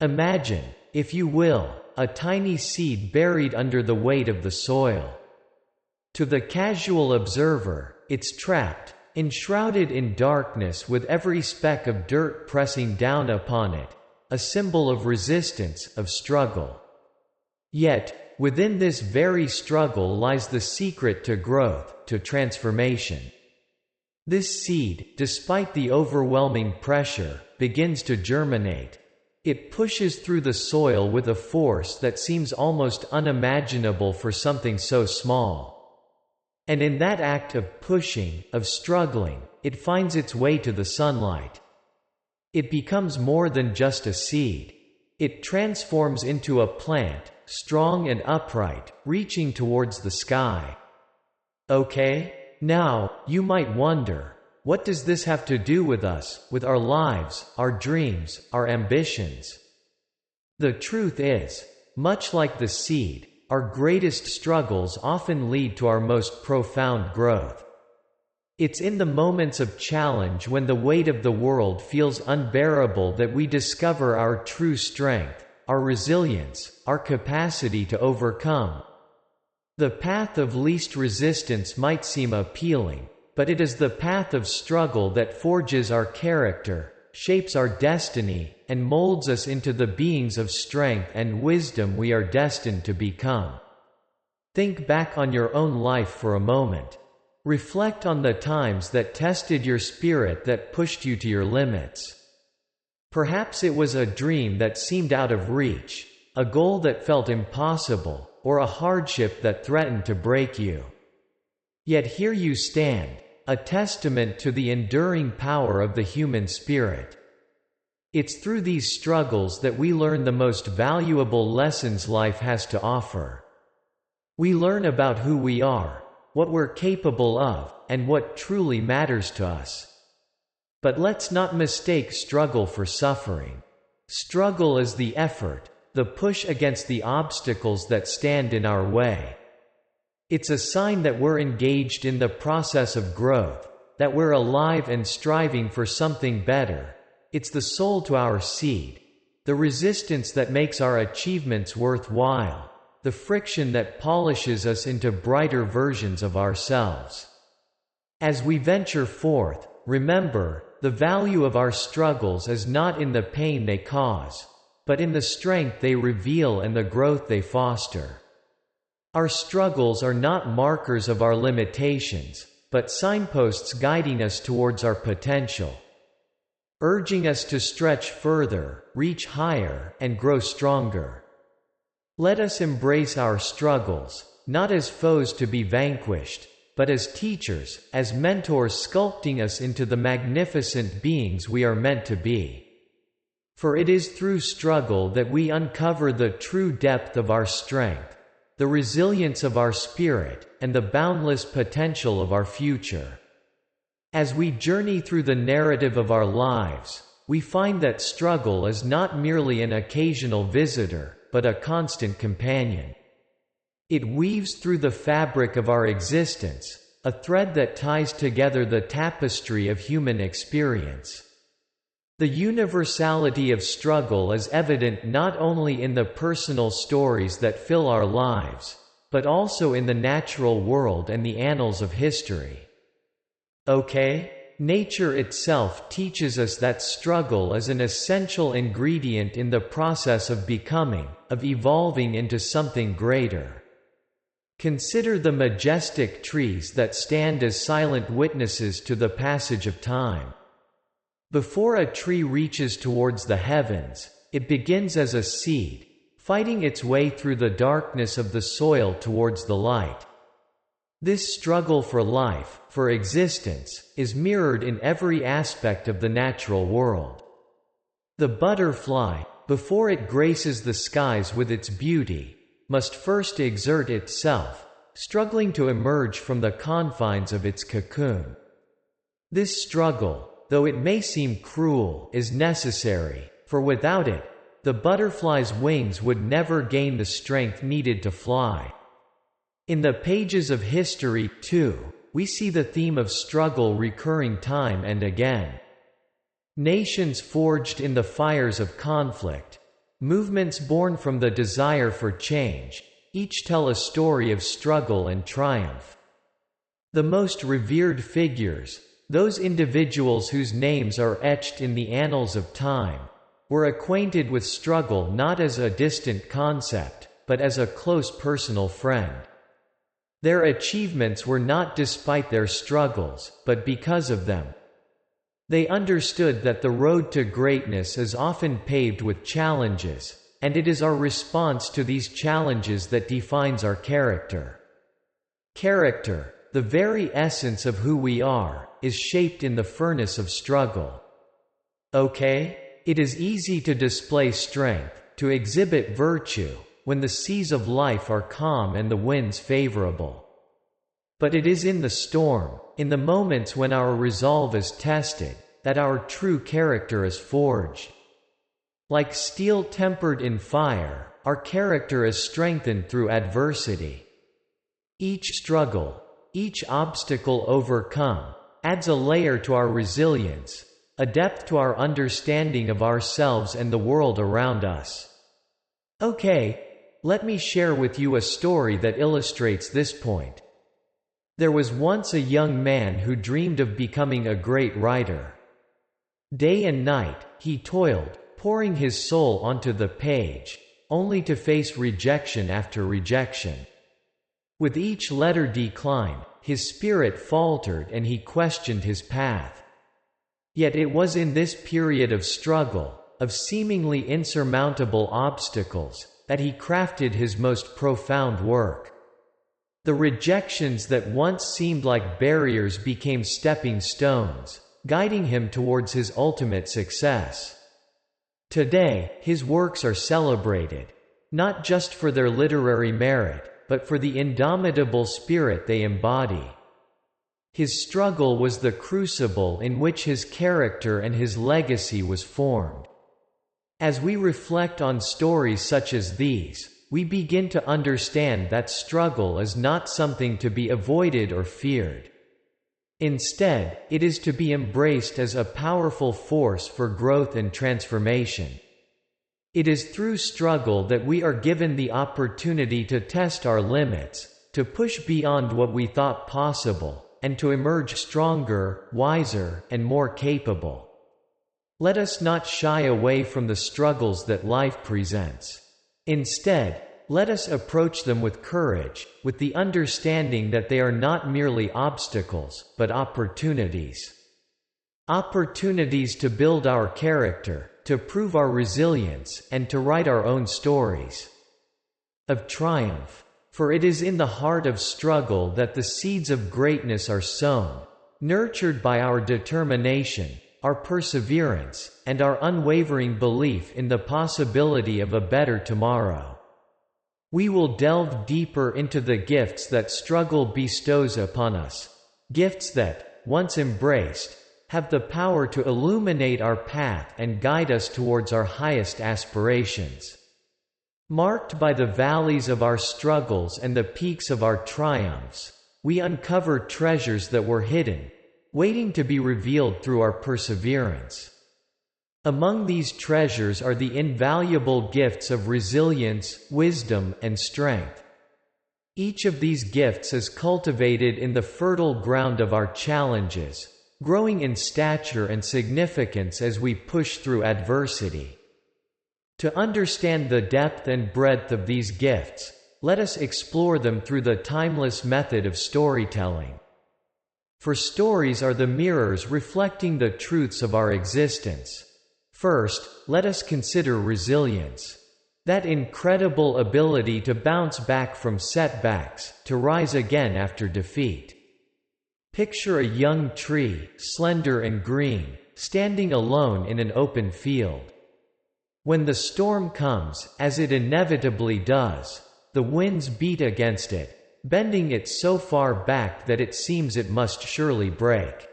Imagine, if you will, a tiny seed buried under the weight of the soil. To the casual observer, it's trapped, enshrouded in darkness with every speck of dirt pressing down upon it, a symbol of resistance, of struggle. Yet, within this very struggle lies the secret to growth, to transformation. This seed, despite the overwhelming pressure, begins to germinate. It pushes through the soil with a force that seems almost unimaginable for something so small. And in that act of pushing, of struggling, it finds its way to the sunlight. It becomes more than just a seed. It transforms into a plant, strong and upright, reaching towards the sky. Okay? Now, you might wonder, what does this have to do with us, with our lives, our dreams, our ambitions? The truth is, much like the seed, our greatest struggles often lead to our most profound growth. It's in the moments of challenge when the weight of the world feels unbearable that we discover our true strength, our resilience, our capacity to overcome. The path of least resistance might seem appealing, but it is the path of struggle that forges our character, shapes our destiny, and molds us into the beings of strength and wisdom we are destined to become. Think back on your own life for a moment. Reflect on the times that tested your spirit, that pushed you to your limits. Perhaps it was a dream that seemed out of reach, a goal that felt impossible, or a hardship that threatened to break you. Yet here you stand, a testament to the enduring power of the human spirit. It's through these struggles that we learn the most valuable lessons life has to offer. We learn about who we are, what we're capable of, and what truly matters to us. But let's not mistake struggle for suffering. Struggle is the effort, the push against the obstacles that stand in our way. It's a sign that we're engaged in the process of growth, that we're alive and striving for something better. It's the soul to our seed, the resistance that makes our achievements worthwhile, the friction that polishes us into brighter versions of ourselves. As we venture forth, remember, the value of our struggles is not in the pain they cause, but in the strength they reveal and the growth they foster. Our struggles are not markers of our limitations, but signposts guiding us towards our potential, urging us to stretch further, reach higher, and grow stronger. Let us embrace our struggles, not as foes to be vanquished, but as teachers, as mentors sculpting us into the magnificent beings we are meant to be. For it is through struggle that we uncover the true depth of our strength, the resilience of our spirit, and the boundless potential of our future. As we journey through the narrative of our lives, we find that struggle is not merely an occasional visitor, but a constant companion. It weaves through the fabric of our existence, a thread that ties together the tapestry of human experience. The universality of struggle is evident not only in the personal stories that fill our lives, but also in the natural world and the annals of history. Okay? Nature itself teaches us that struggle is an essential ingredient in the process of becoming, of evolving into something greater. Consider the majestic trees that stand as silent witnesses to the passage of time. Before a tree reaches towards the heavens, it begins as a seed, fighting its way through the darkness of the soil towards the light. This struggle for life, for existence, is mirrored in every aspect of the natural world. The butterfly, before it graces the skies with its beauty, must first exert itself, struggling to emerge from the confines of its cocoon. This struggle, though it may seem cruel, is necessary, for without it, the butterfly's wings would never gain the strength needed to fly. In the pages of history, too, we see the theme of struggle recurring time and again. Nations forged in the fires of conflict, movements born from the desire for change, each tell a story of struggle and triumph. The most revered figures, those individuals whose names are etched in the annals of time, were acquainted with struggle not as a distant concept, but as a close personal friend. Their achievements were not despite their struggles, but because of them. They understood that the road to greatness is often paved with challenges, and it is our response to these challenges that defines our character. Character, the very essence of who we are, is shaped in the furnace of struggle. Okay? It is easy to display strength, to exhibit virtue, when the seas of life are calm and the winds favorable. But it is in the storm, in the moments when our resolve is tested, that our true character is forged. Like steel tempered in fire, our character is strengthened through adversity. Each struggle, each obstacle overcome, adds a layer to our resilience, a depth to our understanding of ourselves and the world around us. Okay, let me share with you a story that illustrates this point. There was once a young man who dreamed of becoming a great writer. Day and night, he toiled, pouring his soul onto the page, only to face rejection after rejection. With each letter declined, his spirit faltered and he questioned his path. Yet it was in this period of struggle, of seemingly insurmountable obstacles, that he crafted his most profound work. The rejections that once seemed like barriers became stepping stones, guiding him towards his ultimate success. Today, his works are celebrated, not just for their literary merit, but for the indomitable spirit they embody. His struggle was the crucible in which his character and his legacy was formed. As we reflect on stories such as these, we begin to understand that struggle is not something to be avoided or feared. Instead, it is to be embraced as a powerful force for growth and transformation. It is through struggle that we are given the opportunity to test our limits, to push beyond what we thought possible, and to emerge stronger, wiser, and more capable. Let us not shy away from the struggles that life presents. Instead, let us approach them with courage, with the understanding that they are not merely obstacles, but opportunities. Opportunities to build our character, to prove our resilience, and to write our own stories of triumph. For it is in the heart of struggle that the seeds of greatness are sown, nurtured by our determination, our perseverance, and our unwavering belief in the possibility of a better tomorrow. We will delve deeper into the gifts that struggle bestows upon us, gifts that, once embraced, have the power to illuminate our path and guide us towards our highest aspirations. Marked by the valleys of our struggles and the peaks of our triumphs, we uncover treasures that were hidden, waiting to be revealed through our perseverance. Among these treasures are the invaluable gifts of resilience, wisdom, and strength. Each of these gifts is cultivated in the fertile ground of our challenges, growing in stature and significance as we push through adversity. To understand the depth and breadth of these gifts, let us explore them through the timeless method of storytelling. For stories are the mirrors reflecting the truths of our existence. First, let us consider resilience. That incredible ability to bounce back from setbacks, to rise again after defeat. Picture a young tree, slender and green, standing alone in an open field. When the storm comes, as it inevitably does, the winds beat against it, bending it so far back that it seems it must surely break.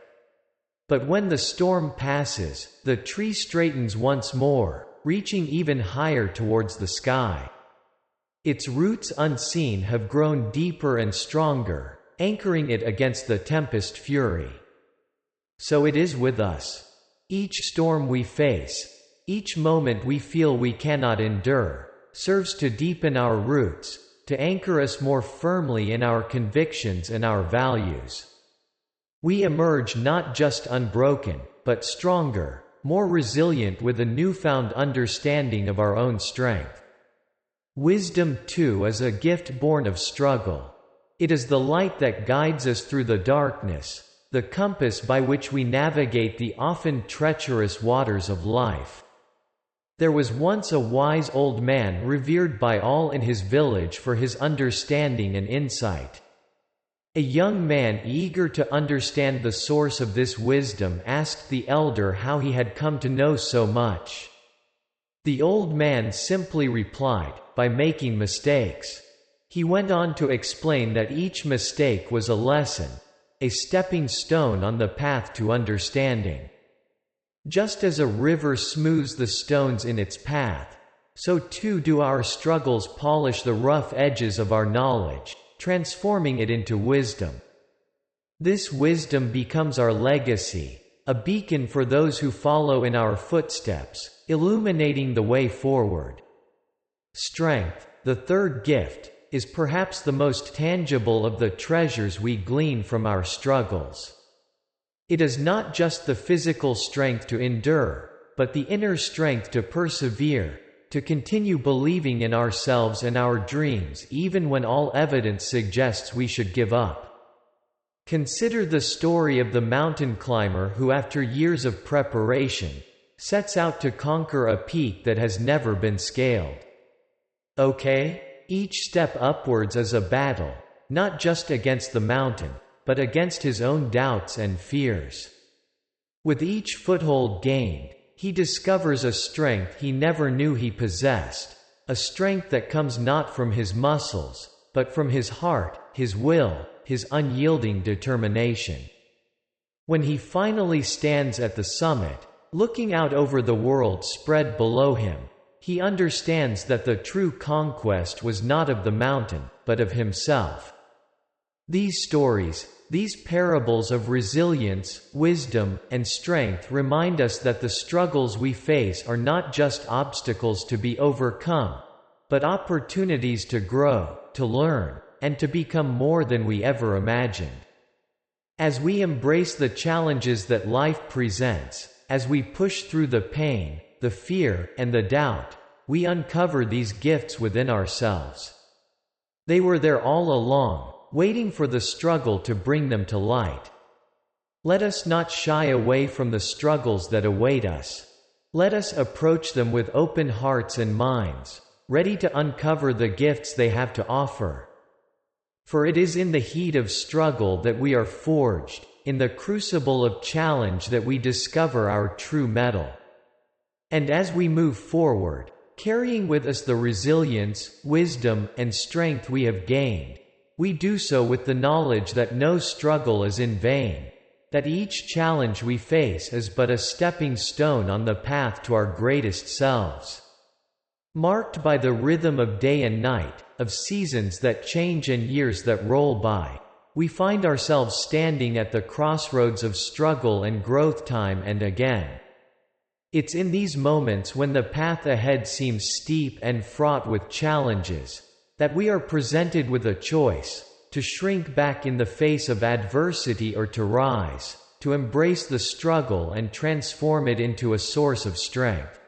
But when the storm passes, the tree straightens once more, reaching even higher towards the sky. Its roots unseen have grown deeper and stronger, anchoring it against the tempest fury. So it is with us. Each storm we face, each moment we feel we cannot endure, serves to deepen our roots, to anchor us more firmly in our convictions and our values. We emerge not just unbroken, but stronger, more resilient with a newfound understanding of our own strength. Wisdom, too, is a gift born of struggle. It is the light that guides us through the darkness, the compass by which we navigate the often treacherous waters of life. There was once a wise old man revered by all in his village for his understanding and insight. A young man eager to understand the source of this wisdom asked the elder how he had come to know so much. The old man simply replied, "By making mistakes." He went on to explain that each mistake was a lesson, a stepping stone on the path to understanding. Just as a river smooths the stones in its path, so too do our struggles polish the rough edges of our knowledge, transforming it into wisdom. This wisdom becomes our legacy, a beacon for those who follow in our footsteps, illuminating the way forward. Strength, the third gift, is perhaps the most tangible of the treasures we glean from our struggles. It is not just the physical strength to endure, but the inner strength to persevere, to continue believing in ourselves and our dreams even when all evidence suggests we should give up. Consider the story of the mountain climber who, after years of preparation, sets out to conquer a peak that has never been scaled. Okay, each step upwards is a battle, not just against the mountain, but against his own doubts and fears. With each foothold gained, he discovers a strength he never knew he possessed, a strength that comes not from his muscles, but from his heart, his will, his unyielding determination. When he finally stands at the summit, looking out over the world spread below him, he understands that the true conquest was not of the mountain, but of himself. These stories, these parables of resilience, wisdom, and strength remind us that the struggles we face are not just obstacles to be overcome, but opportunities to grow, to learn, and to become more than we ever imagined. As we embrace the challenges that life presents, as we push through the pain, the fear, and the doubt, we uncover these gifts within ourselves. They were there all along, waiting for the struggle to bring them to light. Let us not shy away from the struggles that await us. Let us approach them with open hearts and minds, ready to uncover the gifts they have to offer. For it is in the heat of struggle that we are forged, in the crucible of challenge that we discover our true mettle. And as we move forward, carrying with us the resilience, wisdom, and strength we have gained, we do so with the knowledge that no struggle is in vain, that each challenge we face is but a stepping stone on the path to our greatest selves. Marked by the rhythm of day and night, of seasons that change and years that roll by, we find ourselves standing at the crossroads of struggle and growth time and again. It's in these moments when the path ahead seems steep and fraught with challenges, that we are presented with a choice, to shrink back in the face of adversity or to rise, to embrace the struggle and transform it into a source of strength.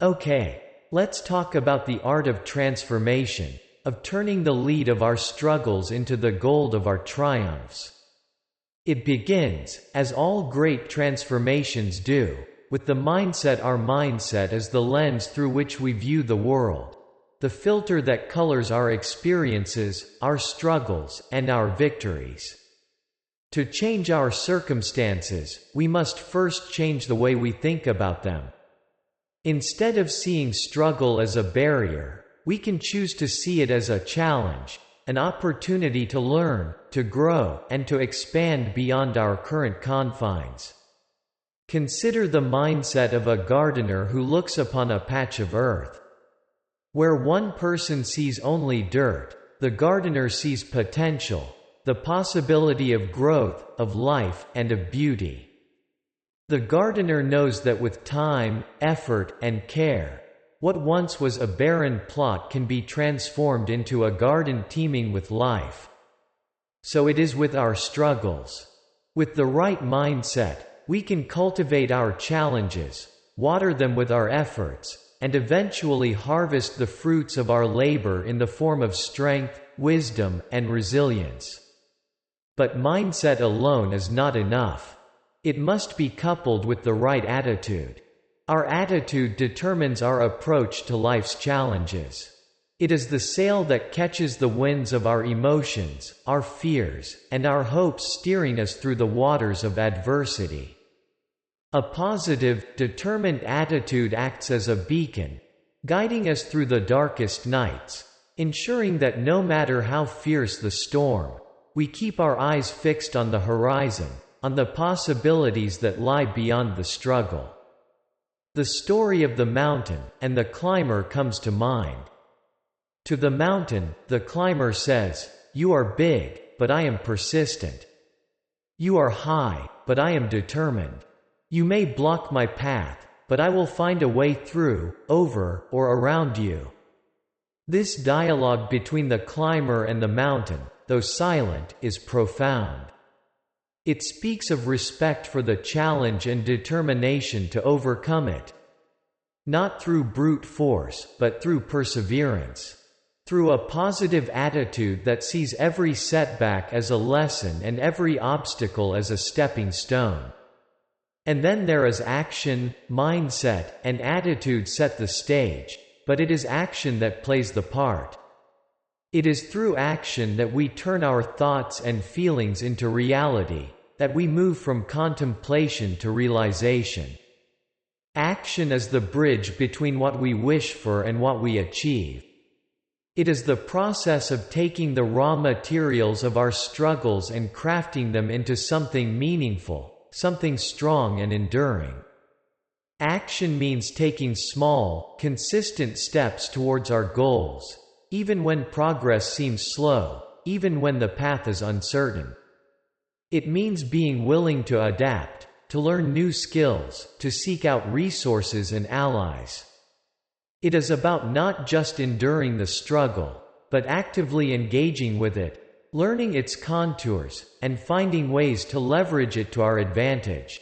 Okay, let's talk about the art of transformation, of turning the lead of our struggles into the gold of our triumphs. It begins, as all great transformations do, with the mindset. Our mindset is the lens through which we view the world, the filter that colors our experiences, our struggles, and our victories. To change our circumstances, we must first change the way we think about them. Instead of seeing struggle as a barrier, we can choose to see it as a challenge, an opportunity to learn, to grow, and to expand beyond our current confines. Consider the mindset of a gardener who looks upon a patch of earth. Where one person sees only dirt, the gardener sees potential, the possibility of growth, of life, and of beauty. The gardener knows that with time, effort, and care, what once was a barren plot can be transformed into a garden teeming with life. So it is with our struggles. With the right mindset, we can cultivate our challenges, water them with our efforts, and eventually harvest the fruits of our labor in the form of strength, wisdom, and resilience. But mindset alone is not enough. It must be coupled with the right attitude. Our attitude determines our approach to life's challenges. It is the sail that catches the winds of our emotions, our fears, and our hopes, steering us through the waters of adversity. A positive, determined attitude acts as a beacon, guiding us through the darkest nights, ensuring that no matter how fierce the storm, we keep our eyes fixed on the horizon, on the possibilities that lie beyond the struggle. The story of the mountain and the climber comes to mind. To the mountain, the climber says, "You are big, but I am persistent. You are high, but I am determined. You may block my path, but I will find a way through, over, or around you." This dialogue between the climber and the mountain, though silent, is profound. It speaks of respect for the challenge and determination to overcome it. Not through brute force, but through perseverance. Through a positive attitude that sees every setback as a lesson and every obstacle as a stepping stone. And then there is action. Mindset and attitude set the stage, but it is action that plays the part. It is through action that we turn our thoughts and feelings into reality, that we move from contemplation to realization. Action is the bridge between what we wish for and what we achieve. It is the process of taking the raw materials of our struggles and crafting them into something meaningful, something strong and enduring. Action means taking small, consistent steps towards our goals, even when progress seems slow, even when the path is uncertain. It means being willing to adapt, to learn new skills, to seek out resources and allies. It is about not just enduring the struggle, but actively engaging with it, learning its contours, and finding ways to leverage it to our advantage.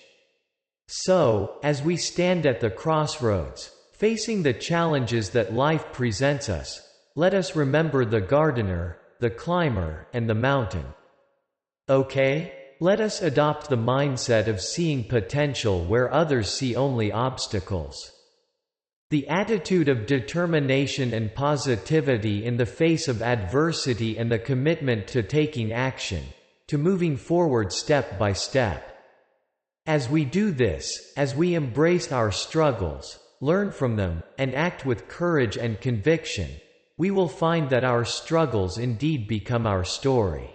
So, as we stand at the crossroads, facing the challenges that life presents us, let us remember the gardener, the climber, and the mountain. Okay? Let us adopt the mindset of seeing potential where others see only obstacles. The attitude of determination and positivity in the face of adversity and the commitment to taking action, to moving forward step by step. As we do this, as we embrace our struggles, learn from them, and act with courage and conviction, we will find that our struggles indeed become our story.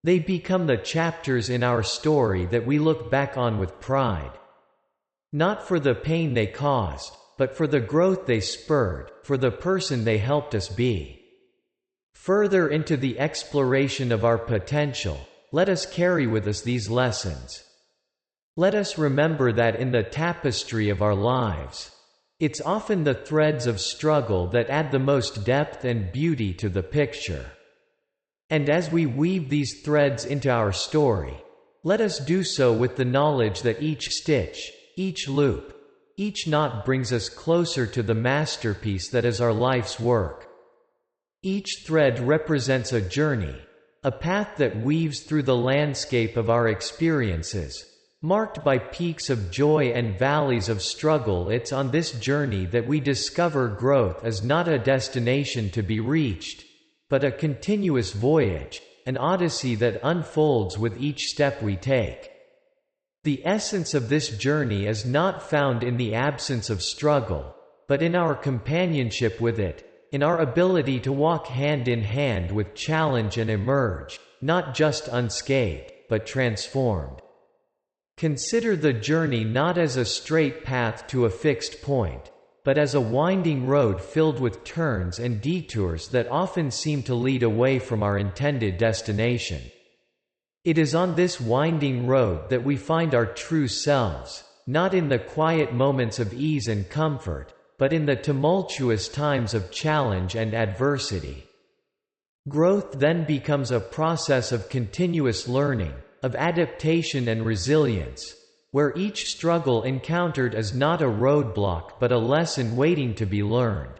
They become the chapters in our story that we look back on with pride. Not for the pain they caused, but for the growth they spurred, for the person they helped us be. Further into the exploration of our potential, let us carry with us these lessons. Let us remember that in the tapestry of our lives, it's often the threads of struggle that add the most depth and beauty to the picture. And as we weave these threads into our story, let us do so with the knowledge that each stitch, each loop, each knot brings us closer to the masterpiece that is our life's work. Each thread represents a journey, a path that weaves through the landscape of our experiences, marked by peaks of joy and valleys of struggle. It's on this journey that we discover growth is not a destination to be reached, but a continuous voyage, an odyssey that unfolds with each step we take. The essence of this journey is not found in the absence of struggle, but in our companionship with it, in our ability to walk hand in hand with challenge and emerge, not just unscathed, but transformed. Consider the journey not as a straight path to a fixed point, but as a winding road filled with turns and detours that often seem to lead away from our intended destination. It is on this winding road that we find our true selves, not in the quiet moments of ease and comfort, but in the tumultuous times of challenge and adversity. Growth then becomes a process of continuous learning, of adaptation and resilience, where each struggle encountered is not a roadblock but a lesson waiting to be learned.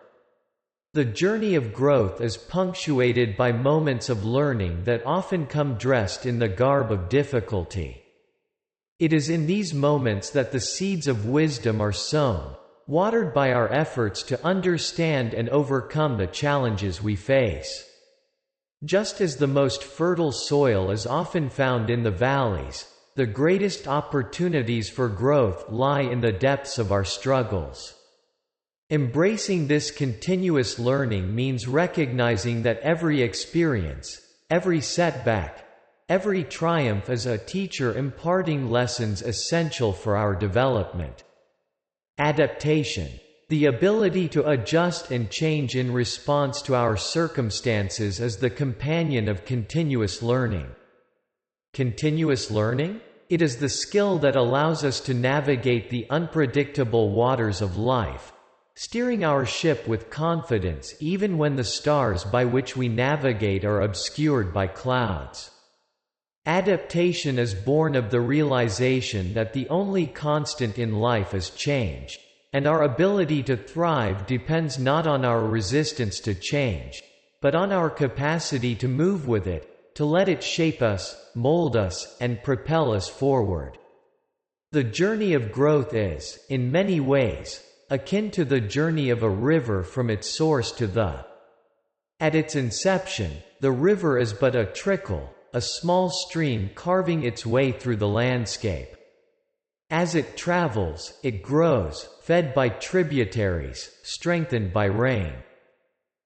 The journey of growth is punctuated by moments of learning that often come dressed in the garb of difficulty. It is in these moments that the seeds of wisdom are sown, watered by our efforts to understand and overcome the challenges we face. Just as the most fertile soil is often found in the valleys, the greatest opportunities for growth lie in the depths of our struggles. Embracing this continuous learning means recognizing that every experience, every setback, every triumph is a teacher imparting lessons essential for our development. Adaptation, the ability to adjust and change in response to our circumstances, is the companion of continuous learning. Continuous learning? It is the skill that allows us to navigate the unpredictable waters of life, steering our ship with confidence even when the stars by which we navigate are obscured by clouds. Adaptation is born of the realization that the only constant in life is change, and our ability to thrive depends not on our resistance to change, but on our capacity to move with it, to let it shape us, mold us, and propel us forward. The journey of growth is, in many ways, akin to the journey of a river from its source to the. At its inception, the river is but a trickle, a small stream carving its way through the landscape. As it travels, it grows, fed by tributaries, strengthened by rain.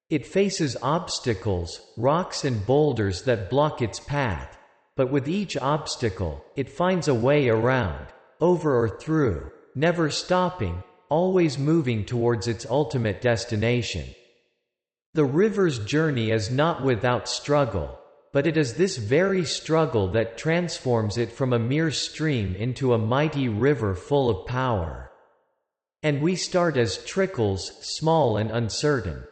It faces obstacles, rocks and boulders that block its path, but with each obstacle, it finds a way around, over or through, never stopping, always moving towards its ultimate destination. The river's journey is not without struggle, but it is this very struggle that transforms it from a mere stream into a mighty river full of power. And we start as trickles, small and uncertain.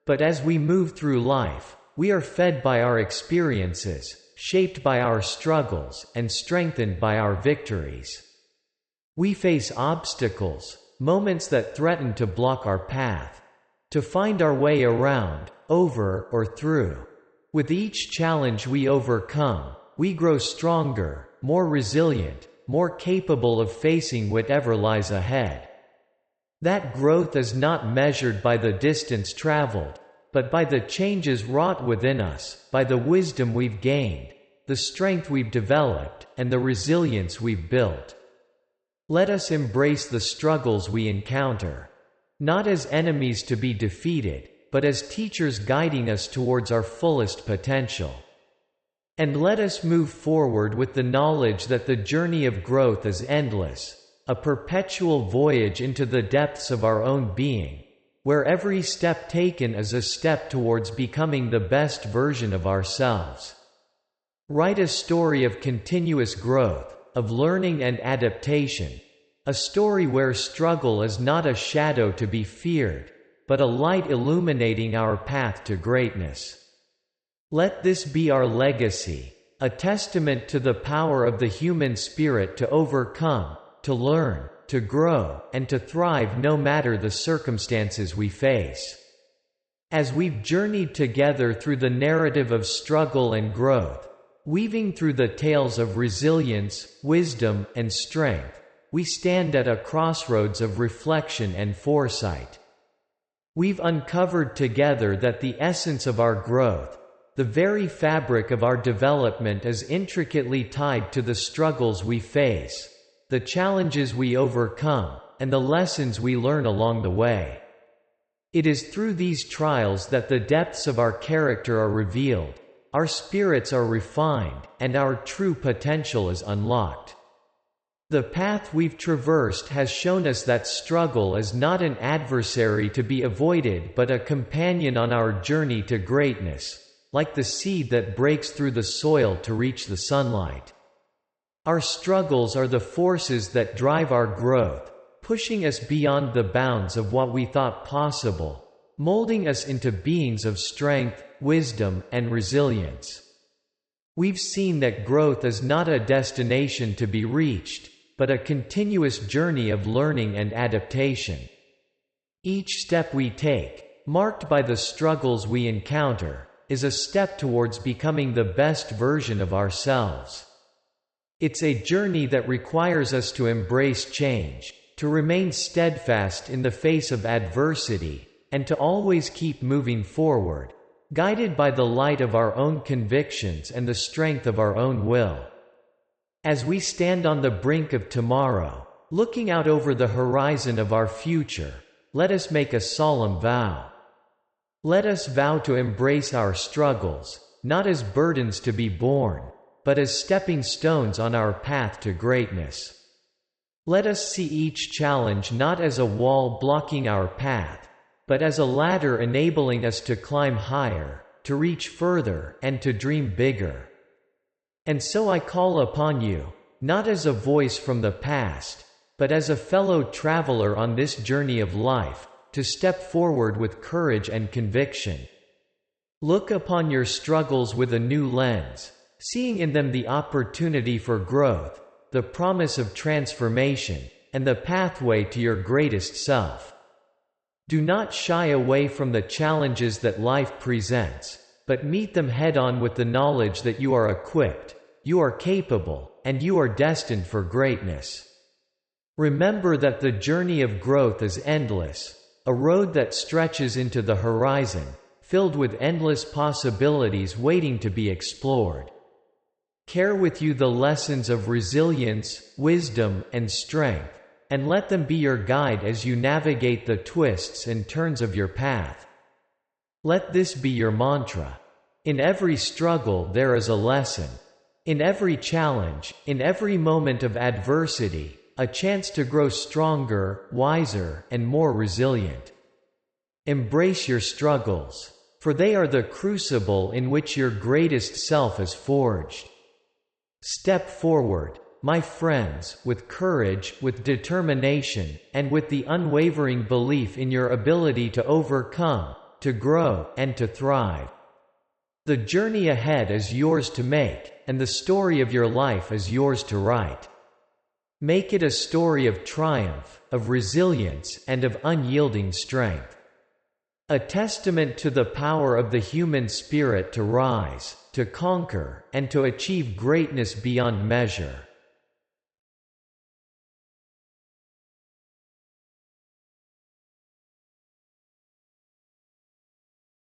But as we move through life, we are fed by our experiences, shaped by our struggles, and strengthened by our victories. We face obstacles, moments that threaten to block our path, to find our way around, over, or through. With each challenge we overcome, we grow stronger, more resilient, more capable of facing whatever lies ahead. That growth is not measured by the distance traveled, but by the changes wrought within us, by the wisdom we've gained, the strength we've developed, and the resilience we've built. Let us embrace the struggles we encounter, not as enemies to be defeated, but as teachers guiding us towards our fullest potential. And let us move forward with the knowledge that the journey of growth is endless, a perpetual voyage into the depths of our own being, where every step taken is a step towards becoming the best version of ourselves. Write a story of continuous growth, of learning and adaptation, a story where struggle is not a shadow to be feared, but a light illuminating our path to greatness. Let this be our legacy, a testament to the power of the human spirit to overcome, to learn, to grow, and to thrive no matter the circumstances we face. As we've journeyed together through the narrative of struggle and growth, weaving through the tales of resilience, wisdom, and strength, we stand at a crossroads of reflection and foresight. We've uncovered together that the essence of our growth, the very fabric of our development, is intricately tied to the struggles we face, the challenges we overcome, and the lessons we learn along the way. It is through these trials that the depths of our character are revealed, our spirits are refined, and our true potential is unlocked. The path we've traversed has shown us that struggle is not an adversary to be avoided but a companion on our journey to greatness, like the seed that breaks through the soil to reach the sunlight. Our struggles are the forces that drive our growth, pushing us beyond the bounds of what we thought possible, molding us into beings of strength, wisdom, and resilience. We've seen that growth is not a destination to be reached, but a continuous journey of learning and adaptation. Each step we take, marked by the struggles we encounter, is a step towards becoming the best version of ourselves. It's a journey that requires us to embrace change, to remain steadfast in the face of adversity, and to always keep moving forward, guided by the light of our own convictions and the strength of our own will. As we stand on the brink of tomorrow, looking out over the horizon of our future, let us make a solemn vow. Let us vow to embrace our struggles, not as burdens to be borne, but as stepping stones on our path to greatness. Let us see each challenge not as a wall blocking our path, but as a ladder enabling us to climb higher, to reach further, and to dream bigger. And so I call upon you, not as a voice from the past, but as a fellow traveler on this journey of life, to step forward with courage and conviction. Look upon your struggles with a new lens, seeing in them the opportunity for growth, the promise of transformation, and the pathway to your greatest self. Do not shy away from the challenges that life presents, but meet them head-on with the knowledge that you are equipped, you are capable, and you are destined for greatness. Remember that the journey of growth is endless, a road that stretches into the horizon, filled with endless possibilities waiting to be explored. Carry with you the lessons of resilience, wisdom, and strength, and let them be your guide as you navigate the twists and turns of your path. Let this be your mantra. In every struggle there is a lesson. In every challenge, in every moment of adversity, a chance to grow stronger, wiser, and more resilient. Embrace your struggles, for they are the crucible in which your greatest self is forged. Step forward, my friends, with courage, with determination, and with the unwavering belief in your ability to overcome, to grow, and to thrive. The journey ahead is yours to make, and the story of your life is yours to write. Make it a story of triumph, of resilience, and of unyielding strength. A testament to the power of the human spirit to rise, to conquer, and to achieve greatness beyond measure.